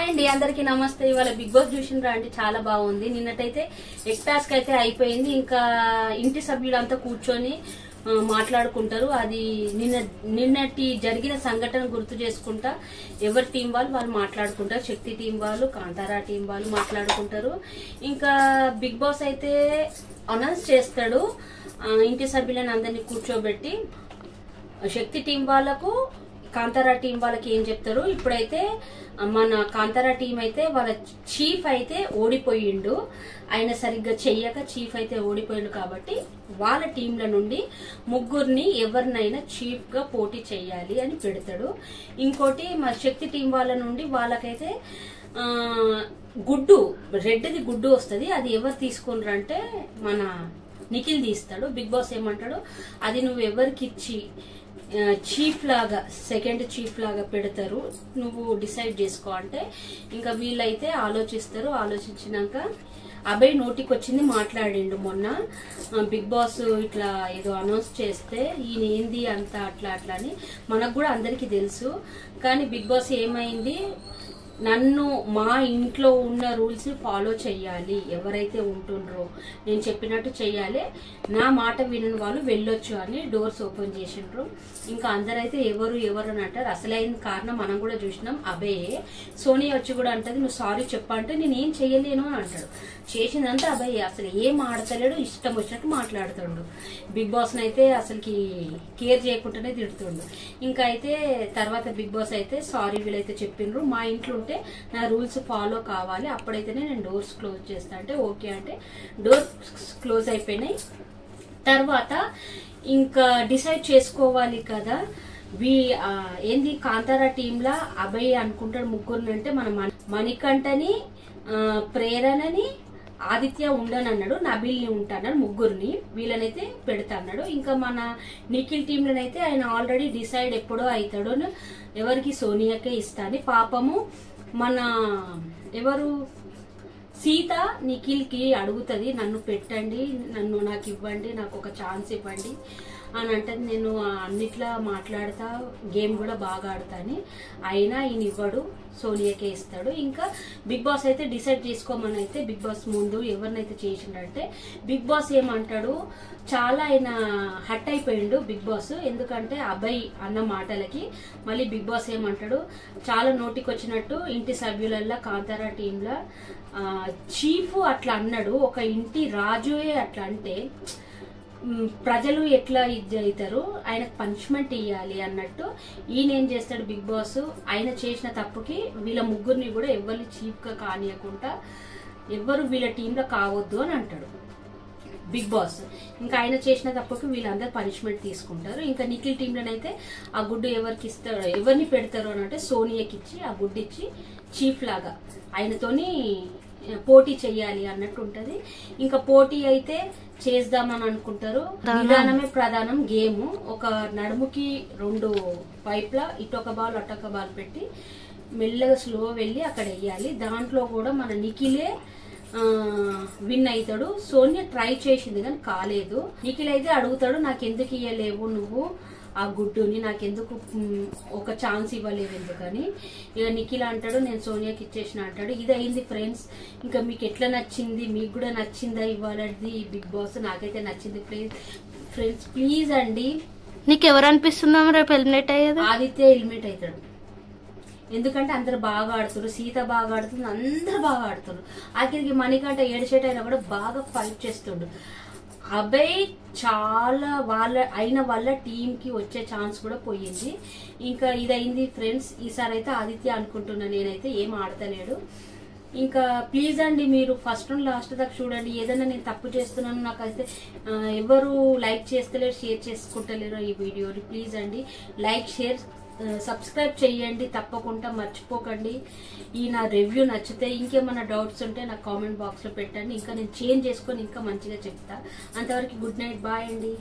అండి అందరికి నమస్తే. ఇవాళ బిగ్ బాస్ చూసినరా అంటే చాలా బాగుంది. నిన్నటైతే ఎగ్ టాస్క్ అయితే అయిపోయింది. ఇంకా ఇంటి సభ్యులంతా కూర్చొని మాట్లాడుకుంటారు. అది నిన్నటి జరిగిన సంఘటన గుర్తు చేసుకుంటా ఎవరి టీం వాళ్ళు మాట్లాడుకుంటారు. శక్తి టీం వాళ్ళు, కాంతారా టీం వాళ్ళు మాట్లాడుకుంటారు. ఇంకా బిగ్ బాస్ అయితే అనౌన్స్ చేస్తాడు ఇంటి సభ్యులను అందరినీ కూర్చోబెట్టి. శక్తి టీం వాళ్ళకు, కాంతారా టీం వాళ్ళకి ఏం చెప్తారు. ఇప్పుడైతే మన కాంతారా టీం అయితే వాళ్ళ చీఫ్ అయితే ఓడిపోయిండు. ఆయన సరిగ్గా చెయ్యక చీఫ్ అయితే ఓడిపోయిండు కాబట్టి వాళ్ళ టీంల నుండి ముగ్గురిని ఎవరినైనా చీఫ్ గా పోటీ చెయ్యాలి అని పెడతాడు. ఇంకోటి మన శక్తి టీం వాళ్ళ నుండి వాళ్ళకైతే గుడ్డు, రెడ్ది గుడ్డు వస్తుంది. అది ఎవరు తీసుకున్నారంటే మన నిఖిల్ తీస్తాడు. బిగ్ బాస్ ఏమంటాడు, అది నువ్వు ఎవరికి ఇచ్చి చీఫ్ లాగా, సెకండ్ చీఫ్ లాగా పెడతారు, నువ్వు డిసైడ్ చేసుకో అంటే ఇంకా వీళ్ళైతే ఆలోచిస్తారు. ఆలోచించినాక అభయ్ నోటికి వచ్చింది మాట్లాడిండు. మొన్న బిగ్ బాస్ ఇట్లా ఏదో అనౌన్స్ చేస్తే ఈయన ఏంది అంత అట్లా అట్లా అని మనకు కూడా అందరికీ తెలుసు. కానీ బిగ్ బాస్ ఏమైంది, నన్ను మా ఇంట్లో ఉన్న రూల్స్ ని ఫాలో చెయ్యాలి, ఎవరైతే ఉంటుండ్రో నేను చెప్పినట్టు చెయ్యాలి, నా మాట వినని వాళ్ళు వెళ్ళొచ్చు అని డోర్స్ ఓపెన్ చేసిండ్రు. ఇంకా అందరైతే ఎవరు అని అంటారు. అసలైన కారణం మనం కూడా చూసినాం, అభయే. సోనియా వచ్చి కూడా అంటది, నువ్వు సారీ చెప్పంటే నేను ఏం చెయ్యలేను అని అంటాడు. చేసిందంతా అభయే. అసలు ఏం ఆడతలేడు, ఇష్టం వచ్చినట్టు మాట్లాడుతుండు. బిగ్ బాస్ అయితే అసలుకి కేర్ చేయకుండానే తిడుతుండు. ఇంకా అయితే తర్వాత బిగ్ బాస్ అయితే సారీ వీళ్ళైతే చెప్పిండ్రు, మా ఇంట్లో నా రూల్స్ ఫాలో కావాలి, అప్పుడైతేనే నేను డోర్స్ క్లోజ్ చేస్తా అంటే ఓకే అంటే డోర్స్ క్లోజ్ అయిపోయినాయి. తర్వాత ఇంకా డిసైడ్ చేసుకోవాలి కదా, ఏంది కాంతారా టీంలా అభయ్ అనుకుంటాడు ముగ్గురు అంటే మన మణికంఠని, ప్రేరణని, ఆదిత్య ఉండనన్నాడు, నబిల్ని ఉంటాడు, ముగ్గురిని వీళ్ళనైతే పెడతా అన్నాడు. ఇంకా మన నిఖిల్ టీంలోనైతే ఆయన ఆల్రెడీ డిసైడ్ ఎప్పుడో అవుతాడు, ఎవరికి సోనియాకే ఇస్తాను. పాపము మన ఎవరు సీత నిఖిల్ కి అడుగుతుంది, నన్ను పెట్టండి, నాకు ఇవ్వండి, నాకు ఒక ఛాన్స్ ఇవ్వండి అని అంటే నేను అన్నిట్లా మాట్లాడతా, గేమ్ కూడా బాగా ఆడతాని. అయినా ఈయన ఇవ్వడు, సోనియాకే ఇస్తాడు. ఇంకా బిగ్ బాస్ అయితే డిసైడ్ చేసుకోమని అయితే బిగ్ బాస్ ముందు ఎవరినైతే చేసిండంటే బిగ్ బాస్ ఏమంటాడు, చాలా ఆయన హట్ అయిపోయిండు బిగ్ బాస్. ఎందుకంటే అభయ్ అన్న మాటలకి మళ్ళీ బిగ్ బాస్ ఏమంటాడు, చాలా నోటికి వచ్చినట్టు ఇంటి సభ్యులల్లా కాంతారా టీంలో చీఫ్ అట్లా అన్నాడు, ఒక ఇంటి రాజుయే అట్లా అంటే ప్రజలు ఎట్లా ఇది అవుతారు, ఆయనకు పనిష్మెంట్ ఇవ్వాలి అన్నట్టు ఈయన ఏం చేస్తాడు బిగ్ బాస్, ఆయన చేసిన తప్పుకి వీళ్ళ ముగ్గురిని కూడా ఎవరిని చీఫ్ గా కానియకుండా ఎవ్వరు వీళ్ళ టీంలో కావద్దు అని అంటాడు బిగ్ బాస్. ఇంకా ఆయన చేసిన తప్పుకి వీళ్ళందరూ పనిష్మెంట్ తీసుకుంటారు. ఇంకా నిఖిల్ టీంలోనైతే ఆ గుడ్డు ఎవరికి ఇస్తారో, ఎవరిని పెడతారో అని అంటే సోనియాకి ఇచ్చి ఆ గుడ్డు ఇచ్చి చీఫ్ లాగా ఆయనతోని పోటీ చెయ్యాలి అన్నట్టు ఉంటది. ఇంకా పోటీ అయితే చేద్దామని అనుకుంటారు. విధానమే ప్రధానం గేమ్. ఒక నడుముకి 2 పైప్ల ఇటొక బాల్ అటొక బాల్ పెట్టి మెల్లగా స్లో వెళ్ళి అక్కడ వేయాలి. దాంట్లో కూడా మన నిఖిలే విన్ అవుతాడు. సోనియా ట్రై చేసింది కానీ కాలేదు. నిఖిల్ అయితే అడుగుతాడు, నాకెందుకు ఇయ్యలేవు నువ్వు ఆ గుడ్డుని, నాకెందుకు ఒక ఛాన్స్ ఇవ్వలేదు ఎందుకని. ఇక నిఖిల్ అంటాడు, నేను సోనియాకి ఇచ్చేసిన అంటాడు. ఇది అయింది ఫ్రెండ్స్. ఇంకా మీకు ఎట్లా నచ్చింది, మీకు కూడా నచ్చిందా ఇవ్వాలది బిగ్ బాస్? నాకైతే నచ్చింది ఫ్రెండ్స్. ప్లీజ్ అండి, నీకు ఎవరు అనిపిస్తుందా రేపు ఎలిమినేట్ అయ్యేది? ఆదిత్య ఎలిమినేట్ అవుతాడు. ఎందుకంటే అందరు బాగా ఆడుతున్నారు, సీత బాగా ఆడుతుంది, అందరు బాగా ఆడుతున్నారు. ఆఖరికి మణికంఠ ఏడిచేట అయినా కూడా బాగా ఫైట్ చేస్తుండు. అభయ్ చాలా వాళ్ళ టీం కి వచ్చే ఛాన్స్ కూడా పోయింది. ఇంకా ఇదైంది ఫ్రెండ్స్. ఈసారి అయితే ఆదిత్య అనుకుంటున్నా, నేనైతే ఏం ఆడతలేడు. ఇంకా ప్లీజ్ అండి, మీరు ఫస్ట్ నుండి లాస్ట్ దాకా చూడండి. ఏదైనా నేను తప్పు చేస్తున్నాను, నాకైతే ఎవరు లైక్ చేస్తలేరు, షేర్ చేసుకుంటలేరు ఈ వీడియోని. ప్లీజ్ అండి లైక్, షేర్, సబ్స్క్రైబ్ చేయండి తప్పకుండా, మర్చిపోకండి. ఈ నా రివ్యూ నచ్చితే ఇంకేమైనా డౌట్స్ ఉంటే నాకు కామెంట్ బాక్స్ లో పెట్టండి. ఇంకా నేను చేంజ్ చేసుకొని ఇంకా మంచిగా చెప్తా. అంతవరకు గుడ్ నైట్, బాయ్ అండి.